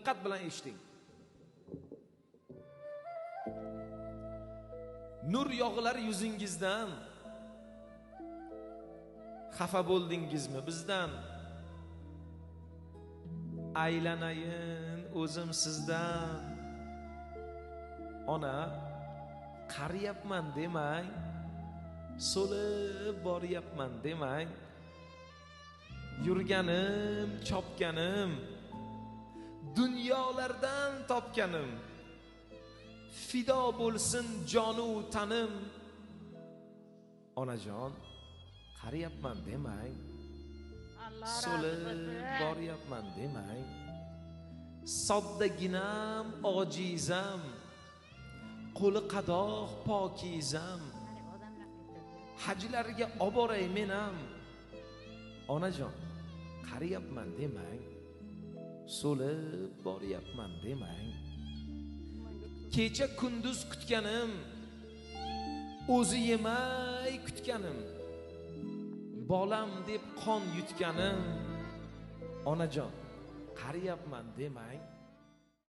Diqqat bilan eshiting. Nur yog'lar yuzingizdan. Xafa bo'ldingizmi bizdan? Aylanayin o'zim sizdan. Ona, qariyapman demang, so'lib boryapman demang. Yurganim, chopganim, dunyolardan topganim, fido bo'lsin jonu tanim. Onajon, qariyapman demang, so'lib boryapman demang. Soddaginam, ojizam, qo'li qadoq pokizam, hajlarga oboray menam. Onajon, qariyapman demang, so'lib boryapman demang. Kecha kunduz kutganim, o'zi yemay kutganim, bolam deb qon yutganim. Onajon, qariyapman demang.